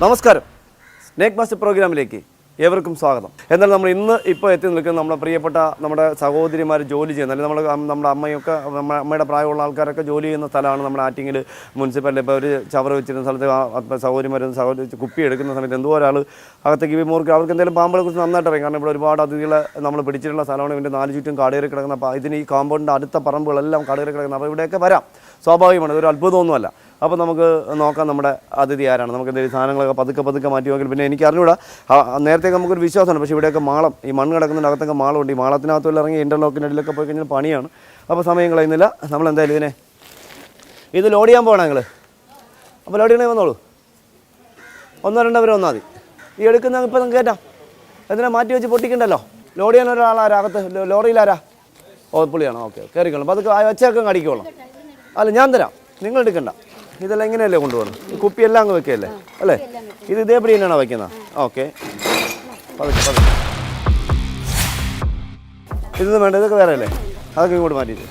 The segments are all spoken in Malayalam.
നമസ്കാരം. സ്നേക് മാസ്റ്റർ പ്രോഗ്രാമിലേക്ക് ഏവർക്കും സ്വാഗതം. എന്നാൽ നമ്മൾ ഇപ്പോൾ എത്തി നിൽക്കുന്നത് നമ്മുടെ പ്രിയപ്പെട്ട നമ്മുടെ സഹോദരിമാർ ജോലി ചെയ്യുന്ന, അല്ലെങ്കിൽ നമ്മുടെ അമ്മയൊക്കെ അമ്മയുടെ പ്രായമുള്ള ആൾക്കാരൊക്കെ ജോലി ചെയ്യുന്ന സ്ഥലമാണ് നമ്മുടെ ആറ്റിങ്ങൽ മുനിസിപ്പാലിറ്റി. ഇപ്പോൾ ഒരു ചവറ് വെച്ചിരുന്ന സ്ഥലത്ത് സഹോദരി കുപ്പി എടുക്കുന്ന സമയത്ത് എന്തോ ഒരാൾ അകത്തേക്ക് മുറുക്കി അവർക്ക് എന്തെങ്കിലും പാമ്പുകളെ കുറിച്ച് നന്നായിട്ട് അറിയാം. കാരണം ഇവിടെ ഒരുപാട് അതിഥികളെ നമ്മൾ പിടിച്ചിട്ടുള്ള സ്ഥലമാണ്. ഇതിൻ്റെ 4 ചുറ്റും കാടുകയറി കിടക്കുന്ന, അപ്പോൾ ഇതിന് ഈ കാമ്പൗണ്ടിൻ്റെ അടുത്ത പറമ്പുകളെല്ലാം കാടുകയറി കിടക്കുന്നത്. അപ്പോൾ ഇവിടെയൊക്കെ വരാം, സ്വാഭാവികമാണ്, ഇതൊരു അത്ഭുതമൊന്നുമല്ല. അപ്പോൾ നമുക്ക് നോക്കാം നമ്മുടെ അതിഥി ആരാണ്. നമുക്ക് എന്തെങ്കിലും സാധനങ്ങളൊക്കെ പതുക്കെ മാറ്റി നോക്കി. പിന്നെ എനിക്ക് അറിഞ്ഞൂടാ, നേരത്തെ നമുക്കൊരു വിശ്വാസമാണ്, പക്ഷേ ഇവിടെയൊക്കെ മാളം, ഈ മണ്ണ് കിടക്കുന്നതിൻ്റെ അകത്തൊക്കെ മാളമുണ്ട്. ഈ മാളത്തിനകത്തുള്ള ഇറങ്ങി ഇൻ്റർലോക്കിനിടയിലൊക്കെ പോയി കഴിഞ്ഞാൽ പണിയാണ്. അപ്പോൾ സമയം കളയുന്നില്ല, നമ്മൾ എന്തായാലും ഇത് ലോഡ് ചെയ്യാൻ പോകണം ഞങ്ങൾ. അപ്പോൾ ലോഡ് ചെയ്യണേ വന്നോളൂ, 1-2 പേര് വന്നാൽ മതി. ഈ എടുക്കുന്ന ഇപ്പോൾ നമുക്ക് കയറ്റാം, എന്തിനാ മാറ്റി വെച്ച് പൊട്ടിക്കണ്ടല്ലോ. ലോഡ് ചെയ്യാൻ ഒരാളാരാ അകത്ത്, ലോറിയിലാരാ? പുള്ളിയാണോ? ഓക്കെ, കയറിക്കോളാം. അപ്പോൾ അത് വെച്ചേക്കം കടിക്കോളാം. അല്ല, ഞാൻ തരാം, നിങ്ങൾ എടുക്കണ്ട. ഇതെല്ലാം ഇങ്ങനെയല്ലേ കൊണ്ടുപോകണം, ഈ കുപ്പിയെല്ലാം അങ്ങ് വെക്കുകയല്ലേ അല്ലേ? ഇത് ഇതേപടി തന്നെയാണോ വയ്ക്കുന്നത്? ഓക്കെ, പതുക്കെ. ഇതൊന്നും വേണ്ട, ഇതൊക്കെ വേറെ അല്ലേ? അതൊക്കെ ഇങ്ങോട്ട് മാറ്റിയിട്ട്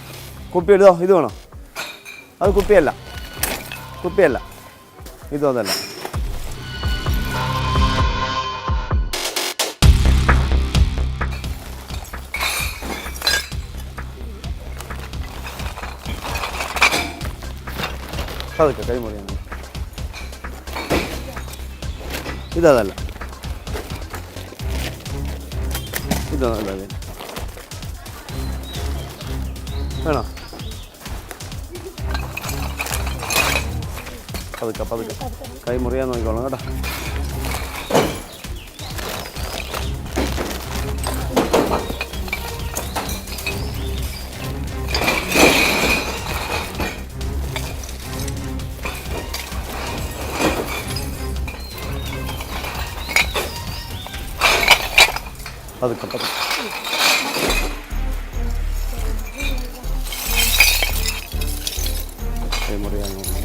കുപ്പി എടുത്തോ. ഇത് വേണോ? അത് കുപ്പിയല്ല, ഇതോ അതല്ല. അതൊക്കെ കൈമുറിയാണ്. ഇതല്ല, ഇതൊന്നല്ല. വേണോ? പതുക്കെ കൈ മുറിയാൻ നോക്കിക്കോളാം കേട്ടോ. പതുക്കെ കൈ മുറിയാൻ നോക്കണം.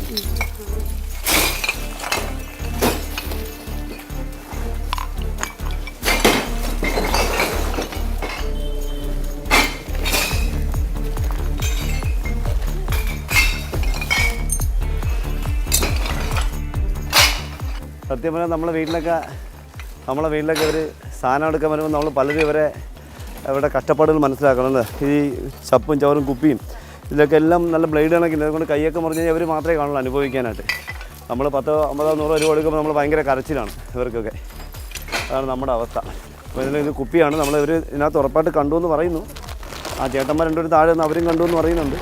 സത്യം പറഞ്ഞാൽ നമ്മളെ വീട്ടിലൊക്കെ ഇവർ സാധനം എടുക്കാൻ വരുമ്പോൾ നമ്മൾ പലരും ഇവരുടെ കഷ്ടപ്പാടുകൾ മനസ്സിലാക്കണം. ഈ ചപ്പും ചവറും കുപ്പിയും ഇതിലൊക്കെ എല്ലാം നല്ല ബ്ലേഡ് കണക്കില്ല. അതുകൊണ്ട് കൈയൊക്കെ മുറിഞ്ഞ് കഴിഞ്ഞാൽ ഇവർ മാത്രമേ കാണുള്ളൂ അനുഭവിക്കാനായിട്ട്. നമ്മൾ 10, 50, 100 രൂപ കൊടുക്കുമ്പോൾ നമ്മൾ ഭയങ്കര കരച്ചിലാണ് ഇവർക്കൊക്കെ. അതാണ് നമ്മുടെ അവസ്ഥ. അപ്പോൾ ഇത് കുപ്പിയാണ്. ഇവർ ഇതിനകത്ത് ഉറപ്പായിട്ട് കണ്ടു എന്ന് പറയുന്നു. ആ ചേട്ടന്മാർ 2 പേര് താഴെ നിന്ന് അവരും കണ്ടു എന്ന് പറയുന്നുണ്ട്.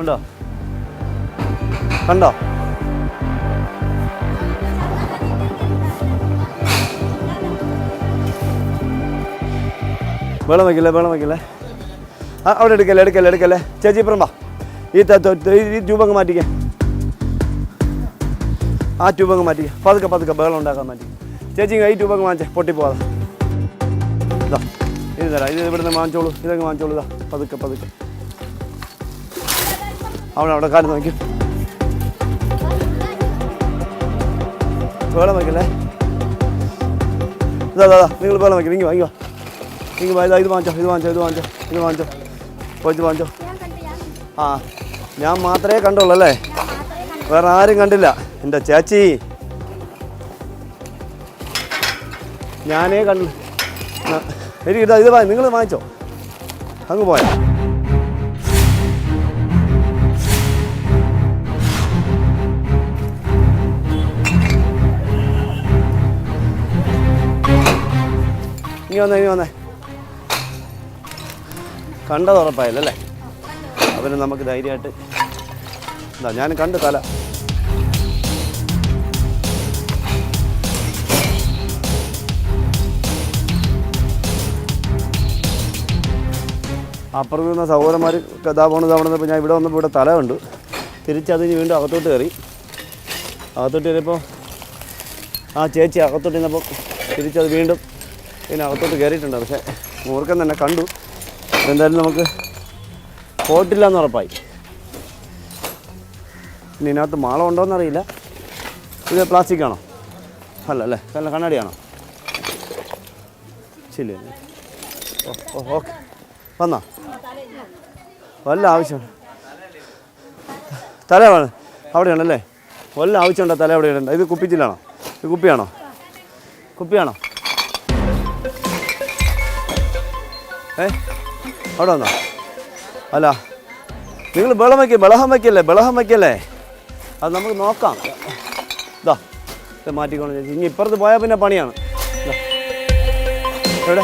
ഉണ്ടോ? കണ്ടോ? വെള്ളം വയ്ക്കില്ലേ. അവിടെ എടുക്കല്ലേ. ചേച്ചി ഇപ്പുറം വാ. ഈ ട്യൂബ് അങ്ങ് മാറ്റിക്കേ. ആ ട്യൂബ് അങ്ങ് മാറ്റിക്കേ. പതുക്കെ വെള്ളം ഉണ്ടാക്കാൻ മാറ്റി. ചേച്ചി ഈ ട്യൂബ് അങ്ങ് വാങ്ങിച്ചേ, പൊട്ടിപ്പോവാതെ. ഇതാ ഇത് തരാം. ഇത് ഇവിടുന്ന് വാങ്ങിച്ചോളൂ. ഇതൊക്കെ വാങ്ങിച്ചോളൂ. ഇതാ പതുക്കെ. അവിടെ കാര്യം നോക്കും. വെള്ളം വയ്ക്കല്ലേ. ഇതാ നിങ്ങൾ വെള്ളം വയ്ക്കില്ല. ഇങ്ങ് വാങ്ങിക്കോ. ഇത് വാങ്ങിച്ചോ. പോയിട്ട് വാങ്ങിച്ചോ. ആ, ഞാൻ മാത്രമേ കണ്ടുള്ളൂ അല്ലേ? വേറെ ആരും കണ്ടില്ല. എൻ്റെ ചേച്ചി ഞാനേ കണ്ടു. എനിക്ക് ഇത് നിങ്ങൾ വാങ്ങിച്ചോ. അങ്ങ് പോയാ ഇനി വന്നേ. കണ്ടത് ഉറപ്പായില്ലല്ലേ? അവന് നമുക്ക് ധൈര്യമായിട്ട് എന്താ ഞാൻ കണ്ട് തല. അപ്പുറത്ത് നിന്ന് സഹോദരന്മാർ ഇതാ പോണപ്പോൾ ഞാൻ ഇവിടെ വന്നപ്പോൾ ഇവിടെ തല കണ്ടു. തിരിച്ചതിന് വീണ്ടും അകത്തോട്ട് കയറി. അകത്തോട്ട് കയറിയപ്പോൾ ആ ചേച്ചി അകത്തോട്ട് ഇരുന്നപ്പോൾ തിരിച്ചത് വീണ്ടും പിന്നെ അകത്തോട്ട് കയറിയിട്ടുണ്ട്. പക്ഷേ മൂർഖൻ തന്നെ കണ്ടു. എന്തായാലും നമുക്ക് പോയിട്ടില്ല എന്ന് ഉറപ്പായി. ഇനി ഇതിനകത്ത് മാളം ഉണ്ടോയെന്നറിയില്ല. ഇത് പ്ലാസ്റ്റിക് ആണോ? അല്ല കണ്ണാടിയാണോ? ശരി. ഓക്കെ വന്നോ? വല്ല ആവശ്യമുണ്ട് തല അവിടെയാണല്ലേ? വല്ല ആവശ്യമുണ്ടോ തല അവിടെ ഇടണ്ട? ഇത് കുപ്പിച്ചില്ലാണോ? ഇത് കുപ്പിയാണോ? അവിടെ വന്നോ? അല്ല നിങ്ങൾ ബഹളം വയ്ക്കല്ലേ. അത് നമുക്ക് നോക്കാം. ഇതാ ഇത് മാറ്റിക്കൊണ്ട് ഇനി ഇപ്പുറത്ത് പോയാൽ പിന്നെ പണിയാണ്. എവിടെ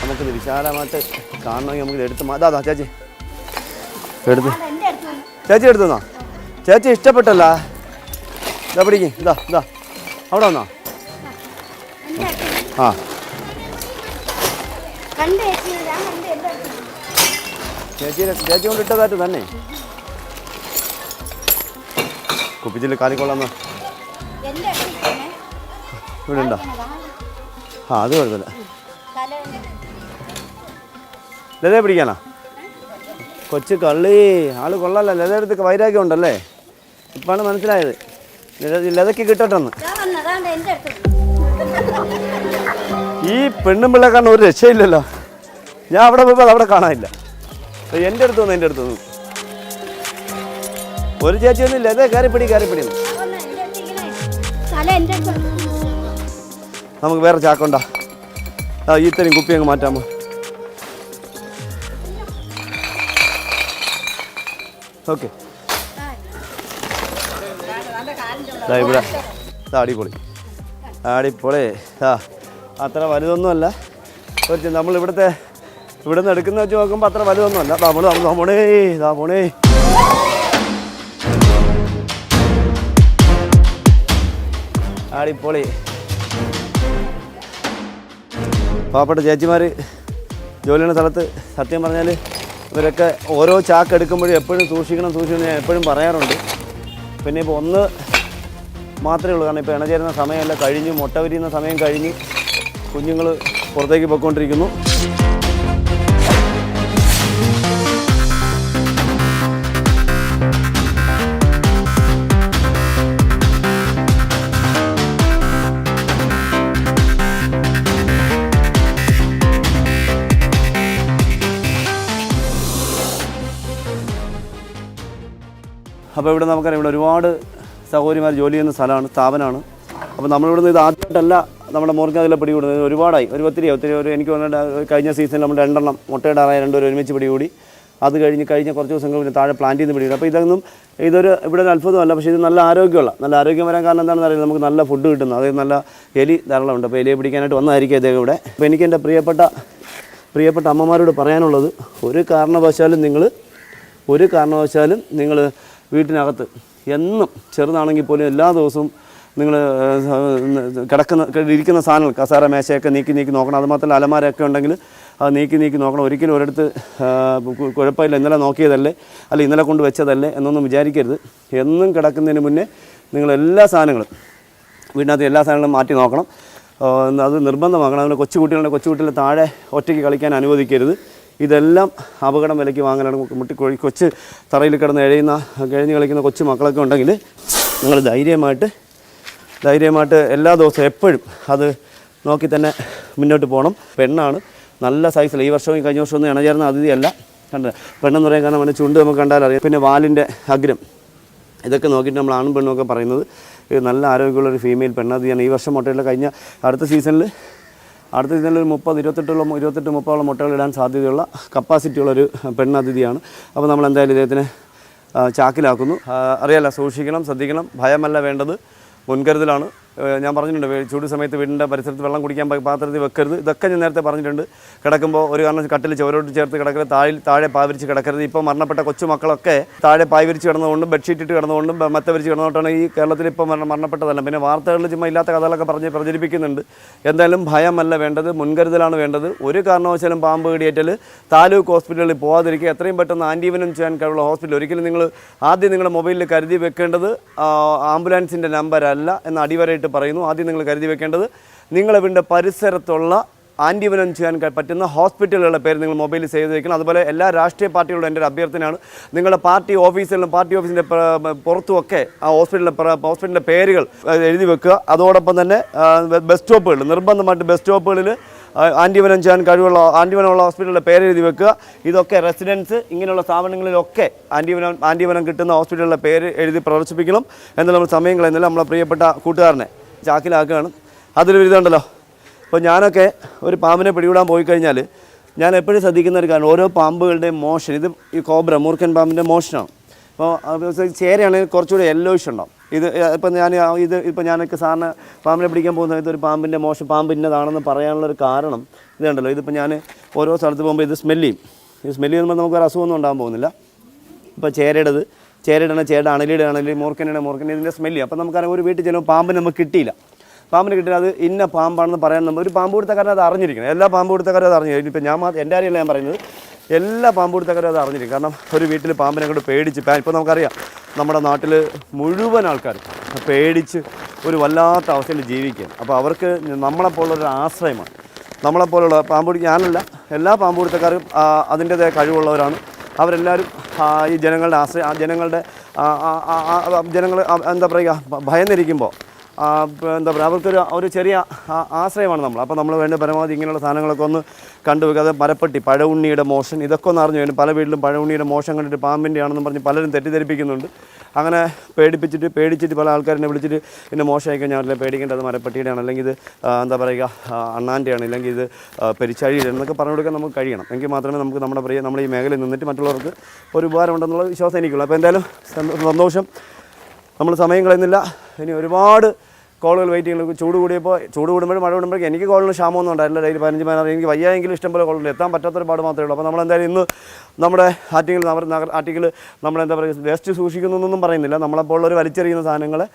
നമുക്കിത് വിശാലമായിട്ട് കാണണമെങ്കിൽ നമുക്കിത് എടുത്ത് അതാ ചേച്ചി എടുത്തുന്നോ? ചേച്ചി ഇഷ്ടപ്പെട്ടല്ല? ഇതാ പിടിക്ക്. ഇതാ അവിടെ വന്നോ? ആ ചേച്ചി കൊണ്ട് ഇട്ടതായിട്ട് തന്നെ. കുപ്പിച്ചില് കാലിക്കൊള്ളാന്നോ? ഇവിടെ ഉണ്ടോ? ആ അത് കുഴപ്പമില്ല. ലത പിടിക്കാനാ? കൊച്ചു കള്ളി ആള് കൊള്ളാല്ല. ലതയെടുത്ത് വൈരാഗ്യം ഉണ്ടല്ലേ? ഇപ്പാണ് മനസ്സിലായത്. ലതയ്ക്ക് കിട്ടട്ടെന്ന്. ഈ പെണ്ണും പിള്ളേക്കാരൻ ഒരു രക്ഷയില്ലല്ലോ. ഞാൻ അവിടെ പോയപ്പോൾ അവിടെ കാണാനില്ല. എൻ്റെ അടുത്ത് വന്നു. ഒരു ചേച്ചി ഒന്നും ലത കയറിപ്പിടി. നമുക്ക് വേറെ ചാക്കുണ്ടോ? ഇത്രയും കുപ്പി അങ്ങ് മാറ്റാമോ? ഓക്കെ ഇവിടെ അടിപൊളി അത്ര വലുതൊന്നുമല്ല. കുറച്ച് നമ്മൾ ഇവിടെ നിന്ന് എടുക്കുന്ന വെച്ച് നോക്കുമ്പോൾ അത്ര വലുതൊന്നുമല്ല. പോണേ അടിപൊളി. പാവപ്പെട്ട ചേച്ചിമാർ ജോലി ചെയ്യുന്ന സ്ഥലത്ത് സത്യം പറഞ്ഞാൽ ഇവരൊക്കെ ഓരോ ചാക്ക് എടുക്കുമ്പോഴും എപ്പോഴും സൂക്ഷിക്കണം ഞാൻ എപ്പോഴും പറയാറുണ്ട്. പിന്നെ ഇപ്പോൾ ഒന്ന് മാത്രമേ ഉള്ളൂ. കാരണം ഇപ്പോൾ ഇണചേരുന്ന സമയമല്ല കഴിഞ്ഞു, മുട്ട വിരിയുന്ന സമയം കഴിഞ്ഞ് കുഞ്ഞുങ്ങൾ പുറത്തേക്ക് പോയിക്കൊണ്ടിരിക്കുന്നു. അപ്പോൾ ഇവിടെ നമുക്കറിയാം ഇവിടെ ഒരുപാട് സഹോദരിമാർ ജോലി ചെയ്യുന്ന സ്ഥാപനമാണ്. അപ്പോൾ നമ്മളിവിടുന്ന് ഇത് ആദ്യമായിട്ടല്ല നമ്മുടെ മോർക്കാതിലെ പിടികൂടുന്നത്. ഒരുപാടായി, ഒത്തിരി എനിക്ക് തോന്നുന്നത് കഴിഞ്ഞ സീസണിൽ നമ്മൾ 2 എണ്ണം മുട്ടയിടാറായ 2 പേര് ഒരുമിച്ച് പിടികൂടി. അത് കഴിഞ്ഞ് കുറച്ച് ദിവസങ്ങൾ പിന്നെ താഴെ പ്ലാന്റ് ചെയ്ത് പിടികൂടി. അപ്പോൾ ഇതൊരു ഇവിടെ ഒരു അത്ഭുതമല്ല. പക്ഷേ ഇത് നല്ല ആരോഗ്യം വരാൻ കാരണം എന്താണെന്ന് അറിയില്ല. നമുക്ക് നല്ല ഫുഡ് കിട്ടുന്നു. അതായത് നല്ല എലി ധാരാളമുണ്ട്. അപ്പോൾ എലിയെ പിടിക്കാനായിട്ട് വന്നതായിരിക്കും ഇദ്ദേഹം ഇവിടെ. അപ്പോൾ എനിക്ക് എൻ്റെ പ്രിയപ്പെട്ട അമ്മമാരോട് പറയാനുള്ളത്, ഒരു കാരണവശാലും നിങ്ങൾ വീട്ടിനകത്ത് എന്നും ചെറുതാണെങ്കിൽ പോലും എല്ലാ ദിവസവും നിങ്ങൾ ഇരിക്കുന്ന സാധനങ്ങൾ കസേര മേശയൊക്കെ നീക്കി നോക്കണം. അതുമാത്രമല്ല അലമാരയൊക്കെ ഉണ്ടെങ്കിൽ അത് നീക്കി നോക്കണം. ഒരിക്കലും ഒരിടത്ത് കുഴപ്പമില്ല, ഇന്നലെ നോക്കിയതല്ലേ അല്ല ഇന്നലെ കൊണ്ട് വെച്ചതല്ലേ എന്നൊന്നും വിചാരിക്കരുത്. എന്നും കിടക്കുന്നതിന് മുന്നേ നിങ്ങളെല്ലാ സാധനങ്ങളും വീടിനകത്ത് എല്ലാ സാധനങ്ങളും മാറ്റി നോക്കണം. അത് നിർബന്ധമാക്കണം. അതുകൊണ്ട് കൊച്ചുകുട്ടികളെ താഴെ ഒറ്റയ്ക്ക് കളിക്കാൻ അനുവദിക്കരുത്. ഇതെല്ലാം അപകടം വിലയ്ക്ക് വാങ്ങലാണ്. കൊച്ചു തറയിൽ കിടന്ന് കിഴഞ്ഞ് കളിക്കുന്ന കൊച്ചു മക്കളൊക്കെ ഉണ്ടെങ്കിൽ നിങ്ങൾ ധൈര്യമായിട്ട് എല്ലാ ദിവസവും എപ്പോഴും അത് നോക്കി തന്നെ മുന്നോട്ട് പോകണം. പെണ്ണാണ്, നല്ല സൈസിൽ. ഈ വർഷവും കഴിഞ്ഞ വർഷമൊന്നും ഇണചേർന്ന അതിഥിയല്ല. പെണ്ണെന്ന് പറയാൻ കാരണം അവൻ്റെ ചുണ്ട് നമുക്ക് കണ്ടാൽ അറിയാം. പിന്നെ വാലിൻ്റെ അഗ്രം ഇതൊക്കെ നോക്കിയിട്ട് നമ്മൾ ആണും പെണ്ണുമൊക്കെ പറയുന്നത്. ഇത് നല്ല ആരോഗ്യമുള്ളൊരു ഫീമെയിൽ പെണ്ണതിഥിയാണ്. ഈ വർഷം മുട്ടയുള്ള കഴിഞ്ഞ അടുത്ത സീസണിൽ ഒരു 28-30 മുട്ടകൾ ഇടാൻ സാധ്യതയുള്ള കപ്പാസിറ്റിയുള്ളൊരു പെണ്ണതിഥിയാണ്. അപ്പോൾ നമ്മൾ എന്തായാലും ഇദ്ദേഹത്തിന് ചാക്കിലാക്കുന്നു. അറിയാലോ, സൂക്ഷിക്കണം, ശ്രദ്ധിക്കണം, ഭയമല്ല വേണ്ടത്, മുൻകരുതലാണ്. ഞാൻ പറഞ്ഞിട്ടുണ്ട്, ചൂട് സമയത്ത് വീടിൻ്റെ പരിസരത്ത് വെള്ളം കുടിക്കാൻ പാത്രത്തിൽ വെക്കരുത്. ഇതൊക്കെ ഞാൻ നേരത്തെ പറഞ്ഞിട്ടുണ്ട്. കിടക്കുമ്പോൾ ഒരു കാരണം കട്ടിൽ ചുവരോട്ട് ചേർത്ത് കിടക്കരുത്, താഴെ പായ് കിടക്കരുത്. ഇപ്പോൾ മരണപ്പെട്ട കൊച്ചുമക്കളൊക്കെ താഴെ പായ് വിരിച്ച് കിടന്നുകൊണ്ടും ബെഡ്ഷീറ്റ് ഇട്ട് കിടന്നുകൊണ്ടും മെത്ത വിരിച്ച് കിടന്നുകൊണ്ടാണ് ഈ കേരളത്തിൽ ഇപ്പോൾ മരണപ്പെട്ടതല്ല. പിന്നെ വാർത്തകളിൽ ചുമ്മാ ഇല്ലാത്ത കഥകളൊക്കെ പ്രചരിപ്പിക്കുന്നുണ്ട്. എന്തായാലും ഭയമല്ല വേണ്ടത്, മുൻകരുതലാണ് വേണ്ടത്. ഒരു കാരണവശാലും പാമ്പ് കടിയേറ്റാൽ താലൂക്ക് ഹോസ്പിറ്റലിൽ പോകാതിരിക്കുക. എത്രയും പെട്ടെന്ന് ആൻറ്റിവനം ചെയ്യാൻ കഴിവുള്ള ഹോസ്പിറ്റൽ. ഒരിക്കലും നിങ്ങൾ ആദ്യം നിങ്ങളുടെ മൊബൈലിൽ കരുതി വെക്കേണ്ടത് ആംബുലൻസിൻ്റെ നമ്പരല്ല എന്ന് അടിവരയിട്ട് പറയുന്നു. ആദ്യം നിങ്ങൾ കരുതി വെക്കേണ്ടത് നിങ്ങളുടെ വീടിൻ്റെ പരിസരത്തുള്ള ആൻറ്റിവനം ചെയ്യാൻ പറ്റുന്ന ഹോസ്പിറ്റലുകളുടെ പേര് നിങ്ങൾ മൊബൈലിൽ സേവ് ചെയ്ത് വയ്ക്കണം. അതുപോലെ എല്ലാ രാഷ്ട്രീയ പാർട്ടികളുടെ എൻ്റെ ഒരു അഭ്യർത്ഥനയാണ്, നിങ്ങളുടെ പാർട്ടി ഓഫീസിലും പാർട്ടി ഓഫീസിൻ്റെ പുറത്തുമൊക്കെ ആ ഹോസ്പിറ്റലിൻ്റെ പേരുകൾ എഴുതി വെക്കുക. അതോടൊപ്പം തന്നെ ബസ് സ്റ്റോപ്പുകൾ, നിർബന്ധമായിട്ട് ബസ് സ്റ്റോപ്പുകളിൽ ആൻറ്റിവനം ചെയ്യാൻ ആൻറ്റിവനമുള്ള ഹോസ്പിറ്റലിൻ്റെ പേര് എഴുതി വെക്കുക. ഇതൊക്കെ റെസിഡൻസ് ഇങ്ങനെയുള്ള സ്ഥാപനങ്ങളിലൊക്കെ ആൻറ്റിവനം കിട്ടുന്ന ഹോസ്പിറ്റലിൻ്റെ പേര് എഴുതി പ്രദർശിപ്പിക്കണം. എന്നാൽ നമ്മൾ സമയം കളയുന്നില്ല. നമ്മളെ പ്രിയപ്പെട്ട കൂട്ടുകാരനെ ചാക്കിലാക്കുകയാണ്. അതിലൊരു ഇതുണ്ടല്ലോ, ഇപ്പോൾ ഞാനൊക്കെ ഒരു പാമ്പിനെ പിടികൂടാൻ പോയി കഴിഞ്ഞാൽ ഞാൻ എപ്പോഴും ശ്രദ്ധിക്കുന്ന ഒരു കാര്യം, ഓരോ പാമ്പുകളുടെയും മോഷൻ, ഇത് ഈ കോബ്ര മൂർഖൻ പാമ്പിൻ്റെ മോഷനാണ്. അപ്പോൾ ചേരയാണെങ്കിൽ കുറച്ചുകൂടി യെല്ലോയിഷ് ഉണ്ടാവും. ഇപ്പോൾ ഞാനൊക്കെ സാറിന് പാമ്പിനെ പിടിക്കാൻ പോകുന്ന സമയത്ത് ഒരു പാമ്പിൻ്റെ മോശം പാമ്പ് ഇന്നതാണെന്ന് പറയാനുള്ളൊരു കാരണം ഇതുണ്ടല്ലോ. ഇതിപ്പോൾ ഞാൻ ഓരോ സ്ഥലത്ത് പോകുമ്പോൾ ഇത് സ്മെല്ല് ചെയ്യുമ്പോൾ നമുക്ക് ഒരു അസുഖമൊന്നും ഉണ്ടാകാൻ പോകുന്നില്ല. ഇപ്പോൾ ചേരയുടെ അണലിയുടെ മൂർഖൻ്റെ ഇതിൻ്റെ സ്മെല്ല്. അപ്പോൾ നമുക്കറിയാം, ഒരു വീട്ടിൽ ചിലപ്പോൾ പാമ്പിന് നമുക്ക് കിട്ടിയില്ല. പാമ്പിന് കിട്ടിയാൽ അത് ഇന്ന പാമ്പാണെന്ന് പറയാൻ നമ്മൾ ഒരു പാമ്പ് കൊടുത്തക്കാരൻ അത് അറിഞ്ഞിരിക്കണം. എല്ലാ പാമ്പ് കൊടുത്തക്കാരും അത് അറിഞ്ഞിരിക്കും. ഇപ്പോൾ എൻ്റെ കാര്യമല്ല ഞാൻ പറയുന്നത്, എല്ലാ പാമ്പ് കൊടുത്തക്കാരും അത് അറിഞ്ഞിരിക്കും. കാരണം ഒരു വീട്ടിൽ പാമ്പിനെ കൊണ്ട് പേടിച്ച് ഇപ്പോൾ നമുക്കറിയാം, നമ്മുടെ നാട്ടിൽ മുഴുവൻ ആൾക്കാർ പേടിച്ച് ഒരു വല്ലാത്ത അവസ്ഥയിൽ ജീവിക്കുകയാണ്. അപ്പോൾ അവർക്ക് നമ്മളെപ്പോലുള്ളൊരു ആശ്രയമാണ്. നമ്മളെപ്പോലുള്ള ഞാനല്ല, എല്ലാ പാമ്പ് കൊടുത്തക്കാരും അതിൻ്റേതായ കഴിവുള്ളവരാണ്. അവരെല്ലാവരും ഈ ജനങ്ങളുടെ എന്താ പറയുക, ഭയന്നിരിക്കുമ്പോൾ എന്താ പറയുക, അവർക്കൊരു ചെറിയ ആശ്രയമാണ് നമ്മൾ. അപ്പോൾ നമ്മൾ വേണ്ട പരമാവധി ഇങ്ങനെയുള്ള സാധനങ്ങളൊക്കെ ഒന്ന് കണ്ടുവെക്കുക. അത് മരപ്പട്ടി, പഴഉണ്ണിയുടെ മോഷൻ, ഇതൊക്കെ ഒന്ന് അറിഞ്ഞു വേണം. പല വീട്ടിലും പഴഉണ്ണിയുടെ മോഷൻ കണ്ടിട്ട് പാമ്പിൻ്റെ ആണെന്ന് പറഞ്ഞ് പലരും തെറ്റിദ്ധരിപ്പിക്കുന്നുണ്ട്. അങ്ങനെ പേടിച്ചിട്ട് പല ആൾക്കാരെന്നെ വിളിച്ചിട്ട് പിന്നെ മോശമായി കഴിഞ്ഞാൽ പേടിക്കേണ്ടത് മരപ്പട്ടിയുടെയാണ്, അല്ലെങ്കിൽ ഇത് എന്താ പറയുക അണ്ണാൻ്റെയാണ്, ഇല്ലെങ്കിൽ ഇത് പെരിച്ചാഴിയുടെ എന്നൊക്കെ പറഞ്ഞു കൊടുക്കാൻ നമുക്ക് കഴിയണം. എങ്കിൽ മാത്രമേ നമുക്ക് നമ്മുടെ ഈ മേഖലയിൽ നിന്നിട്ട് മറ്റുള്ളവർക്ക് ഒരു ഉപകാരം ഉണ്ടെന്നുള്ള വിശ്വാസം എനിക്കുള്ളൂ. അപ്പോൾ എന്തായാലും സന്തോഷം. നമ്മൾ സമയം കളയുന്നില്ല. ഇനി ഒരുപാട് കോളുകൾ വെയിറ്റ് ചെയ്യുന്നത്. ചൂട് കൂടുമ്പോഴും മഴ കൂടുമ്പോഴേക്കും എനിക്ക് കോളിന് ക്ഷാമമൊന്നും ഉണ്ടായില്ല. ഡെയിലി 15-16 എനിക്ക് വയ്യായെങ്കിലും ഇഷ്ടംപോലെ കോളുണ്ട്. എത്താൻ പറ്റാത്തൊരു പാട് മാത്രമേ ഉള്ളൂ. അപ്പോൾ നമ്മളെന്തായാലും ഇന്ന് നമ്മുടെ ആറ്റിങ്ങിൽ നമ്മളെന്താ പറയുക, വേസ്റ്റ് സൂക്ഷിക്കുന്നൊന്നും പറയുന്നില്ല. നമ്മളെപ്പോലുള്ളവർ വലിച്ചെറിയുന്ന സാധനങ്ങളെ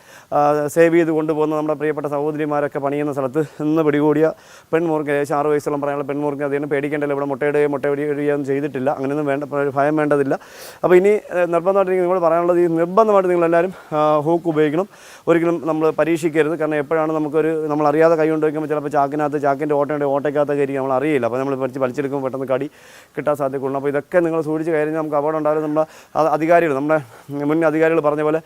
സേവ് ചെയ്ത് കൊണ്ടുപോകുന്ന നമ്മുടെ പ്രിയപ്പെട്ട സഹോദരിമാരൊക്കെ പണിയുന്ന സ്ഥലത്ത് ഇന്ന് പിടികൂടിയ പെൺമൂർഖ, ഏകദേശം 6 വയസ്സോളം പറയാനുള്ള പെൺമൂർഖ, അതിന് പേടിക്കേണ്ടല്ലോ. ഇവിടെ മുട്ടയിടുകയും ചെയ്തിട്ടില്ല. അങ്ങനെയൊന്നും ഭയം വേണ്ടതില്ല. അപ്പോൾ ഇനി നിർബന്ധമായിട്ട് നിങ്ങൾ പറയാനുള്ളത്, ഈ നിർബന്ധമായിട്ട് നിങ്ങളെല്ലാവരും ഹൂക്ക് ഉപയോഗിക്കണം. ഒരിക്കലും നമ്മൾ പരീക്ഷിക്കരുത്. കാരണം എപ്പോഴാണ് നമ്മളറിയാതെ കൈ കൊണ്ട് വയ്ക്കുമ്പോൾ ചിലപ്പോൾ ചാക്കിൻ്റെ ഓട്ടയ്ക്കകത്ത് കയറിക്കും, നമ്മൾ അറിയില്ല. അപ്പോൾ നമ്മൾ വലിച്ചെടുക്കുമ്പോൾ പെട്ടെന്ന് കടി കിട്ടാൻ സാധ്യതയുള്ളൂ. അപ്പോൾ ഇതൊക്കെ നിങ്ങൾ സൂക്ഷിച്ച് കഴിഞ്ഞാൽ നമുക്ക് അപകടം ഉണ്ടാവില്ല. നമ്മുടെ മുൻ അധികാരികൾ പറഞ്ഞ പോലെ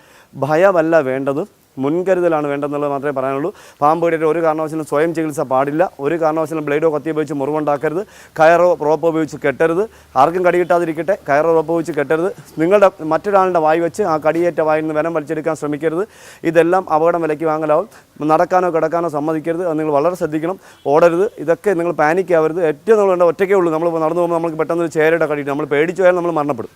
ഭയമല്ല വേണ്ടത്, മുൻകരുതലാണ് വേണ്ടതെന്നുള്ളത് മാത്രമേ പറയാനുള്ളൂ. പാമ്പ് കടിയേറ്റ് ഒരു കാരണവശാലും സ്വയം ചികിത്സ പാടില്ല. ഒരു കാരണവശാലും ബ്ലേഡോ കത്തി ഉപയോഗിച്ച് മുറിവുണ്ടാക്കരുത്. കയറോ റോപ്പോ ഉപയോഗിച്ച് കെട്ടരുത്. ആർക്കും കടി കിട്ടാതിരിക്കട്ടെ, കയറോ റോപ്പോ ഉപയോഗിച്ച് കെട്ടരുത്. മറ്റൊരാളുടെ വായി വെച്ച് ആ കടിയേറ്റ വായിൽ നിന്ന് വെനം വലിച്ചെടുക്കാൻ ശ്രമിക്കരുത്. ഇതെല്ലാം അപകടം വിലയ്ക്ക് വാങ്ങലാവും. നടക്കാനോ കിടക്കാനോ സമ്മതിക്കരുത്. അത് നിങ്ങൾ വളരെ ശ്രദ്ധിക്കണം. ഓടരുത്. ഇതൊക്കെ നിങ്ങൾ പാനിക് ആവരുത്. ഏറ്റവും നമ്മൾ ഒറ്റയ്ക്കേ ഉള്ളൂ. നമ്മൾ നടന്നു പോകുമ്പോൾ നമുക്ക് പെട്ടെന്ന് ഒരു ചേരയുടെ കടിയിട്ട് നമ്മൾ പേടിച്ചു പോയാൽ നമ്മൾ മരണപ്പെടും.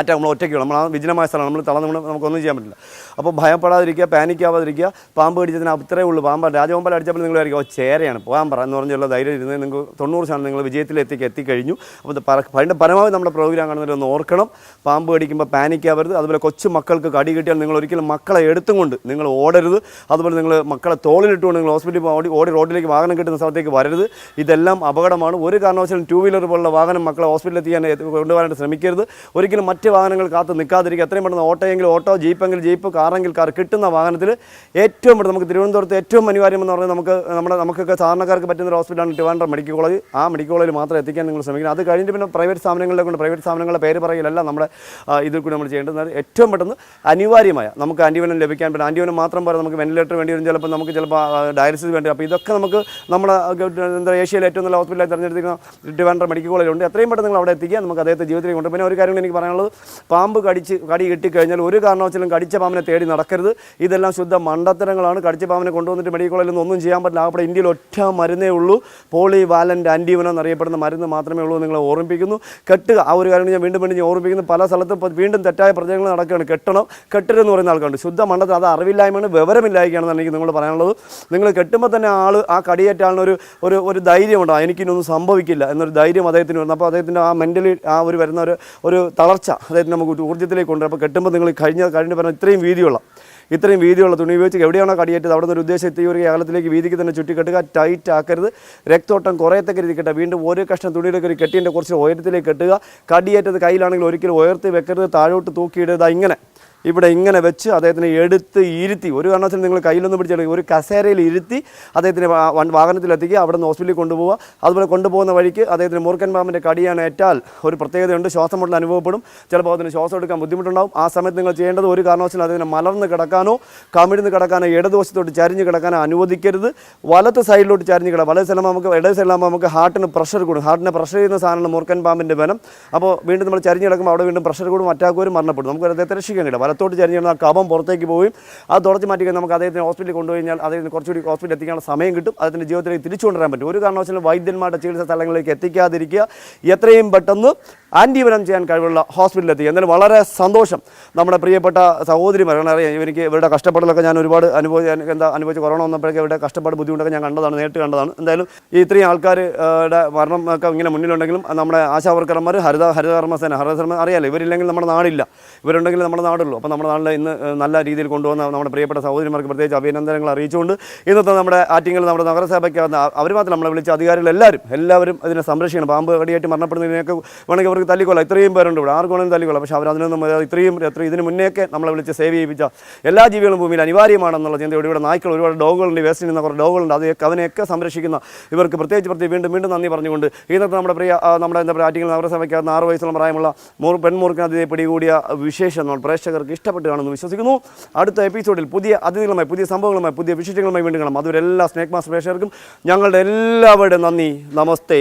നമ്മൾ ഒറ്റയ്ക്കുള്ളൂ. നമ്മൾ ആ വിജനമായ സ്ഥലമാണ്. നമ്മൾ തളർന്ന് നമുക്കൊന്നും ചെയ്യാൻ പറ്റില്ല. അപ്പോൾ ഭയപ്പെടാതിരിക്കുക, പാനിക്കാവാതിരിക്കുക. പാമ്പ് കടിച്ചതിന് അത്രേ ഉള്ളൂ. രാജഗോപാൽ അടിച്ചപ്പോൾ നിങ്ങൾ വിചാരിക്കും ചേരയാണ് പോകാൻ എന്ന് പറഞ്ഞുള്ള ധൈര്യം ഇരുന്ന് നിങ്ങൾക്ക് 90% നിങ്ങൾ വിജയത്തിലേക്ക് എത്തിക്കഴിഞ്ഞു. അപ്പോൾ അതിൻ്റെ പരമാവധി നമ്മുടെ പ്രോഗ്രാം കാണുന്നവരൊന്ന് ഓർക്കണം. പാമ്പ് കടിക്കുമ്പോൾ പാനിക്കാവരുത്. അതുപോലെ കൊച്ചു മക്കൾക്ക് കടി കിട്ടിയാൽ നിങ്ങൾ ഒരിക്കലും മക്കളെ എടുത്തും കൊണ്ട് നിങ്ങൾ ഓടരുത്. അതുപോലെ നിങ്ങൾ മക്കളെ തോളിലിട്ടുകൊണ്ട് നിങ്ങൾ ഹോസ്പിറ്റലിൽ ഓടി റോഡിലേക്ക് വാഹനം കിട്ടുന്ന സ്ഥലത്തേക്ക് വരരുത്. ഇതെല്ലാം അപകടമാണ്. ഒരു കാരണവശാലും 2 വീലർ പോലുള്ള വാഹനം മക്കളെ ഹോസ്പിറ്റലിൽ എത്തിക്കാൻ കൊണ്ടുപോകാനായിട്ട് ശ്രമിക്കരുത്. ഒരിക്കലും മറ്റ് വാഹനങ്ങൾ കാത്ത് നിൽക്കാതിരിക്കുക. എത്രയും പെട്ടെന്ന് ഓട്ടോ, ജീപ്പെങ്കിൽ ജീപ്പ്, കാറെങ്കിൽ കാർ, കിട്ടുന്ന വാഹനത്തിൽ ഏറ്റവും പെട്ടെന്ന് നമുക്ക് തിരുവനന്തപുരത്ത് ഏറ്റവും അനിവാര്യമെന്ന് പറഞ്ഞാൽ നമുക്കൊക്കെ സാധാരണക്കാർക്ക് പറ്റുന്ന ഒരു ഹോസ്പിറ്റലാണ് ട്രിവാൻഡ്രം മെഡിക്കൽ കോളേജ്. ആ മെഡിക്കൽ കോളേജിൽ മാത്രം എത്തിക്കാൻ നിങ്ങൾ ശ്രമിക്കണം. അത് കഴിഞ്ഞിട്ട് പിന്നെ പ്രൈവറ്റ് സ്ഥാപനങ്ങളുടെ പേര് പറയലല്ല നമ്മുടെ ഇതിൽ കൂടി നമ്മൾ ചെയ്യേണ്ടത്. ഏറ്റവും പെട്ടെന്ന് അനിവാര്യമായ നമുക്ക് ആൻറ്റിവനം ലഭിക്കാൻ പറ്റും. ആൻറ്റിവനം മാത്രം പോലെ നമുക്ക് വെന്റിലേറ്റർ വേണ്ടി വരും. ചിലപ്പോൾ ഡയാലിസിസ് വേണ്ടി. അപ്പോൾ ഇതൊക്കെ നമുക്ക് നമ്മുടെ ഏഷ്യയിലെ ഏറ്റവും നല്ല ഹോസ്പിറ്റലായി തിരഞ്ഞെടുത്തിരിക്കുന്ന ട്രിവാൻഡ്രം മെഡിക്കൽ കോളേജുണ്ട്. എത്രയും പെട്ടെന്ന് നിങ്ങൾ അവിടെ എത്തിക്കുക. നമുക്ക് അദ്ദേഹത്തെ ജീവിതത്തിലേക്ക് കൊണ്ട്. പിന്നെ ഒരു കാര്യം എനിക്ക് പറയാനുള്ളത്, പാമ്പ് കടി കിട്ടിക്കഴിഞ്ഞാൽ ഒരു കാരണവശാലും കടിച്ച പാമ്പിനെ തേടി നടക്കരുത്. ഇതെല്ലാം ശുദ്ധ മണ്ടത്തരങ്ങളാണ്. കടിച്ച പാമ്പിനെ കൊണ്ടുവന്നിട്ട് മെഡിക്കൽ കോളേജിൽ ഒന്നും ചെയ്യാൻ പറ്റില്ല. അവിടെ ഇന്ത്യയിൽ ഒറ്റ മരുന്നേ ഉള്ളൂ, പോളിവാലൻ്റ് ആൻറ്റിവനം എന്നറിയപ്പെടുന്ന മരുന്ന് മാത്രമേ ഉള്ളൂ. നിങ്ങളെ ഓർമ്മിപ്പിക്കുന്നു. കെട്ടുക, ആ ഒരു കാര്യം ഞാൻ വീണ്ടും ഞാൻ ഓർമ്മിപ്പിക്കുന്നു. പല സ്ഥലത്തും വീണ്ടും തെറ്റായ പ്രചരണങ്ങൾ നടക്കുകയാണ്. കെട്ടരുതെന്ന് പറയുന്ന ആൾക്കാരുണ്ട്. ശുദ്ധ മണ്ടത്തരം, അത് അറിവില്ലായ്മയാണ്, വിവരമില്ലായ്മയാണെന്നാണ് എനിക്ക് നിങ്ങൾ പറയാനുള്ളത്. നിങ്ങൾ കെട്ടുമ്പോൾ തന്നെ ആ കടിയേറ്റ ആളിന് ഒരു ധൈര്യമുണ്ടോ, എനിക്കിനൊന്നും സംഭവിക്കില്ല എന്നൊരു ധൈര്യം അദ്ദേഹത്തിന് വരുന്നു. അപ്പോൾ അദ്ദേഹത്തിൻ്റെ ആ മെൻ്റലി വരുന്ന ഒരു തളർച്ച അദ്ദേഹത്തിന് നമുക്ക് ഊർജ്ജത്തിലേക്ക് കൊണ്ടുവരും. അപ്പോൾ കെട്ടുമ്പോൾ നിങ്ങൾ കഴിഞ്ഞ പറഞ്ഞാൽ ഇത്രയും വീതിയുള്ള തുണി ഉപയോഗിച്ച് എവിടെയാണോ കടിയേറ്റത് അവിടെ നിന്ന് ഒരു ഉദ്ദേശം എത്തി ഒരു അകലത്തിലേക്ക് വീതിക്ക് തന്നെ ചുറ്റിക്കെട്ടുക. ടൈറ്റ് ആക്കരുത്. രക്തോട്ടം കുറയത്തക്ക രീതി കെട്ടുക. വീണ്ടും ഓരോ കഷ്ണം തുണിയിലേക്ക് ഒരു കെട്ടിൻ്റെ കുറച്ച് ഉയരത്തിലേക്ക് കെട്ടുക. കടിയേറ്റത് കയ്യിലാണെങ്കിൽ ഒരിക്കലും ഉയർത്തി വെക്കരുത്, താഴോട്ട് തൂക്കിയിടുക. ഇങ്ങനെ വെച്ച് അദ്ദേഹത്തിനെ എടുത്ത് ഇരുത്തി, ഒരു കാരണവശാലും നിങ്ങൾ കയ്യിലൊന്നും പിടിച്ചെടുക്കുക, ഒരു കസേരയിൽ ഇരുത്തി അദ്ദേഹത്തിനെ വാഹനത്തിലെത്തിക്കുക. അവിടെ നിന്ന് ഹോസ്പിറ്റലിൽ കൊണ്ടുപോവുക. അതുപോലെ കൊണ്ടുപോകുന്ന വഴിക്ക് അദ്ദേഹത്തിന് മൂർഖൻ പാമ്പിൻ്റെ കടിയാണ് ഏറ്റാൽ ഒരു പ്രത്യേകതയുണ്ട്, ശ്വാസം മുട്ടൽ അനുഭവപ്പെടും. ചിലപ്പോൾ അതിന് ശ്വാസം എടുക്കാൻ ബുദ്ധിമുട്ടുണ്ടാകും. ആ സമയത്ത് നിങ്ങൾ ചെയ്യേണ്ടത് ഒരു കാരണവശാലും അതിനെ മലർന്ന് കിടക്കാനോ കമിഴ്ന്ന് കിടക്കാനോ ഇടതുവശത്തോട്ട് ചരിഞ്ഞ് കിടക്കാനോ അനുവദിക്കരുത്. വലത്ത് സൈഡിലോട്ട് ചരിഞ്ഞ് കിടക്കുക. ഇടത് സൈഡിലാകുമ്പോൾ നമുക്ക് ഹാർട്ടിന് പ്രഷർ കൂടും. ഹാർട്ടിനെ പ്രഷർ ചെയ്യുന്ന സാധനമാണ് മൂർഖൻ പാമ്പിൻ്റെ വെനം. അപ്പോൾ വീണ്ടും നമ്മൾ ചരിഞ്ഞ് കിടക്കുമ്പോൾ അവിടെ വീണ്ടും പ്രഷർ കൂടും, അറ്റാക്കുവരും മരണപ്പെടും. നമുക്ക് അദ്ദേഹത്തെ രക്ഷിക്കാൻ കിട്ടും. വലത്തോട്ട് ചരിഞ്ഞ് ആ കഫം പുറത്തേക്ക് പോവുകയും അത് തുടച്ച് മാറ്റി നമുക്ക് അദ്ദേഹത്തിന് ഹോസ്പിറ്റലിൽ കൊണ്ടുകഴിഞ്ഞാൽ അദ്ദേഹത്തിന് കുറച്ചുകൂടി ഹോസ്പിറ്റലിൽ എത്തിക്കാനുള്ള സമയം കിട്ടും. അദ്ദേഹത്തിൻ്റെ ജീവിതത്തിലേക്ക് തിരിച്ചു കൊണ്ടുവരാൻ പറ്റും. ഒരു കാരണവശാലും വൈദ്യന്മാരുടെ ചികിത്സാ സ്ഥലങ്ങളിലേക്ക് എത്തിക്കാതിരിക്കുക. എത്രയും പെട്ടെന്ന് ആൻറ്റിവനം ചെയ്യാൻ കഴിവുള്ള ഹോസ്പിറ്റലിൽ എത്തി. എന്നാലും വളരെ സന്തോഷം നമ്മുടെ പ്രിയപ്പെട്ട സഹോദരിമാർ. കാരണം അറിയാം, എനിക്ക് ഇവരുടെ കഷ്ടപ്പാടിലൊക്കെ ഞാൻ ഒരുപാട് അനുഭവിച്ച് കൊറോണ വന്നപ്പോഴേക്കും ഇവരുടെ കഷ്ടപ്പാട് ബുദ്ധിമുട്ടൊക്കെ ഞാൻ നേരിട്ട് കണ്ടതാണ്. എന്തായാലും ഈ ഇത്രയും ആൾക്കാരുടെ മരണം ഒക്കെ ഇങ്ങനെ മുന്നിലുണ്ടെങ്കിലും നമ്മുടെ ആശാവർക്കർമാർ, ഹരിതകർമ്മസേന അറിയാലോ, ഇവരില്ലെങ്കിൽ നമ്മുടെ നാടില്ല, ഇവരുണ്ടെങ്കിൽ നമ്മുടെ നാടുള്ളൂ. അപ്പോൾ നമ്മുടെ നാട്ടിൽ ഇന്ന് നല്ല രീതിയിൽ കൊണ്ടുവന്ന നമ്മുടെ പ്രിയപ്പെട്ട സഹോദരിമാർക്ക് പ്രത്യേകിച്ച് അഭിനന്ദനങ്ങൾ അറിയിച്ചുകൊണ്ട് ഇന്നത്തെ നമ്മുടെ ആറ്റിങ്ങൽ നമ്മുടെ നഗരസഭയ്ക്ക് അവർ മാത്രം നമ്മളെ വിളിച്ച അധികാരികൾ എല്ലാവരും ഇതിനെ സംരക്ഷിക്കണം. പാമ്പ് കടിയേറ്റ് മരണപ്പെടുന്നതിനൊക്കെ വേണമെങ്കിൽ അവർക്ക് തല്ലിക്കൊള്ളാം. ഇത്രയും പേരുണ്ട് ഇവിടെ, ആർക്കും വേണമെങ്കിലും തല്ലിക്കൊള്ളാം. പക്ഷേ അവരതിനൊന്നും ഇതിന് മുന്നേയൊക്കെ നമ്മളെ വിളിച്ച് സേവ് ചെയ്യിപ്പിച്ച എല്ലാ ജീവികളും ഭൂമിയിൽ അനിവാര്യമാണെന്നുള്ള ചിന്തയോടെ ഇവിടെ നായ്ക്കൾ ഒരുപാട് ഡോഗുകളുണ്ട്, വേസ്റ്റിൽ നിന്ന് കുറേ ഡോഗുകളുണ്ട്. അതിനെയൊക്കെ സംരക്ഷിക്കുന്ന ഇവർക്ക് പ്രത്യേകിച്ച് വീണ്ടും നന്ദി പറഞ്ഞുകൊണ്ട് ഇന്നത്തെ നമ്മുടെ ആറ്റിങ്ങൽ നഗരസഭയ്ക്ക് 6 വയസ്സുള്ള പ്രായമുള്ള പെൺമൂർഖിനെ പിടികൂടിയ വിശേഷം നമ്മൾ പ്രേക്ഷകർക്ക് ഇഷ്ടപ്പെട്ട് കാണുമെന്ന് വിശ്വസിക്കുന്നു. അടുത്ത എപ്പിസോഡിൽ പുതിയ അതിഥികളുമായി, പുതിയ സംഭവങ്ങളുമായി, പുതിയ വിശേഷങ്ങളുമായി വീണ്ടും കാണാം. അതുവരെ എല്ലാ സ്നേക് മാസ്റ്റർ പ്രേക്ഷകർക്കും ഞങ്ങളുടെ എല്ലാവരുടെയും നന്ദി. നമസ്തേ.